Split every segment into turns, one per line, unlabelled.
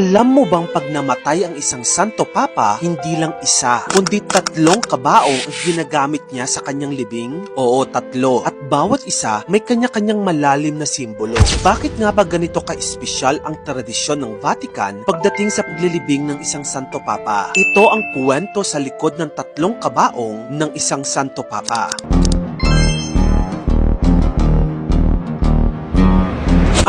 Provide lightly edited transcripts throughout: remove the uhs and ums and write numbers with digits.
Alam mo bang pag namatay ang isang Santo Papa, hindi lang isa, kundi 3 kabaong ang ginagamit niya sa kanyang libing? Oo, 3. At bawat isa may kanya-kanyang malalim na simbolo. Bakit nga ba ganito ka-espesyal ang tradisyon ng Vatican pagdating sa paglilibing ng isang Santo Papa? Ito ang kwento sa likod ng 3 kabaong ng isang Santo Papa.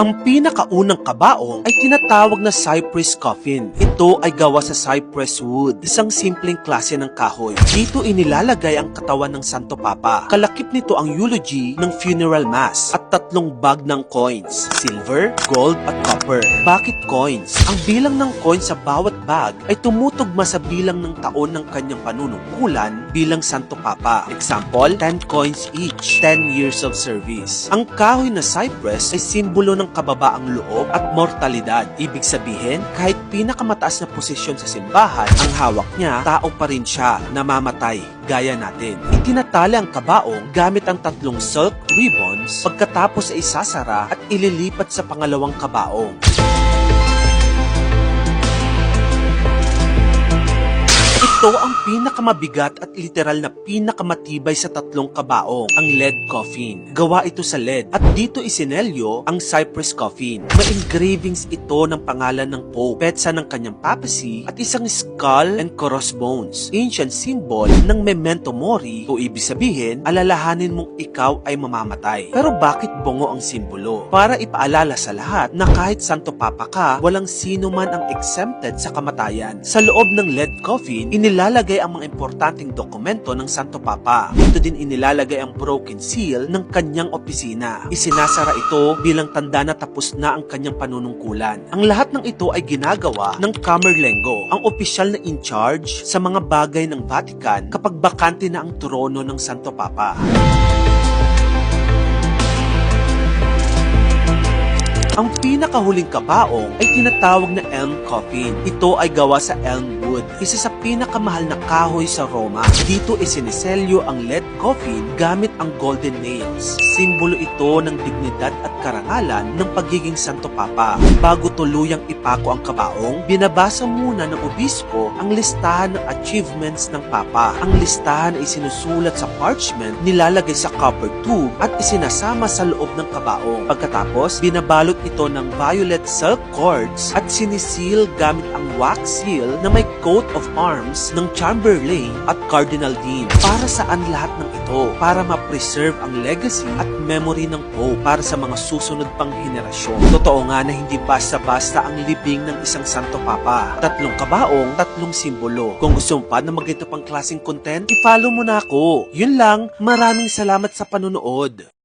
Ang pinakaunang kabaong ay tinatawag na cypress coffin. Ito ay gawa sa cypress wood, isang simpleng klase ng kahoy. Dito inilalagay ang katawan ng Santo Papa. Kalakip nito ang eulogy ng funeral mass at 3 bag ng coins, silver, gold at copper. Bakit coins? Ang bilang ng coins sa bawat bag ay tumutugma sa bilang ng taon ng kanyang panunungkulan bilang Santo Papa. Example, 10 coins each, 10 years of service. Ang kahoy na cypress ay simbolo ng kababaang loob at mortalidad. Ibig sabihin, kahit pinakamataas na posisyon sa simbahan, ang hawak niya, tao pa rin siya, namamatay, gaya natin. Itinatali ang kabaong gamit ang 3 silk ribbons, pagkatapos ay isasara at ililipat sa pangalawang kabaong. Ito ang pinakamabigat at literal na pinakamatibay sa 3 kabaong, ang lead coffin. Gawa ito sa lead at dito isinelyo ang cypress coffin. May engravings ito ng pangalan ng Pope, petsa ng kanyang papacy at isang skull and crossbones, ancient symbol ng memento mori o ibig sabihin, alalahanin mong ikaw ay mamamatay. Pero bakit bungo ang simbolo? Para ipaalala sa lahat na kahit Santo Papa ka, walang sino man ang exempted sa kamatayan. Sa loob ng lead coffin, inilalagay ang mga importanteng dokumento ng Santo Papa. Dito din inilalagay ang broken seal ng kanyang opisina. Isinasara ito bilang tanda na tapos na ang kanyang panunungkulan. Ang lahat ng ito ay ginagawa ng Camerlengo, ang opisyal na in charge sa mga bagay ng Vatican kapag bakante na ang trono ng Santo Papa. Ang pinakahuling kabaong ay tinatawag na elm coffin. Ito ay gawa sa elm wood, isa sa pinakamahal na kahoy sa Roma. Dito isiniselyo ang lead coffin gamit ang golden nails. Simbolo ito ng dignidad at karangalan ng pagiging Santo Papa. Bago tuluyang ipako ang kabaong, binabasa muna ng obispo ang listahan ng achievements ng Papa. Ang listahan ay sinusulat sa parchment, nilalagay sa copper tube at isinasama sa loob ng kabaong. Pagkatapos, binabalot ito ng violet silk cords at sinisil gamit ang wax seal na may coat of arms ng Chamberlain at Cardinal Dean. Para saan lahat ng ito? Para ma-preserve ang legacy at memory ng Pope para sa mga susunod pang henerasyon. Totoo nga na hindi basta-basta ang libing ng isang Santo Papa. 3 kabaong, 3 simbolo. Kung gusto mo pa na magito pang klaseng content, i-follow mo na ako. Yun lang, maraming salamat sa panunood.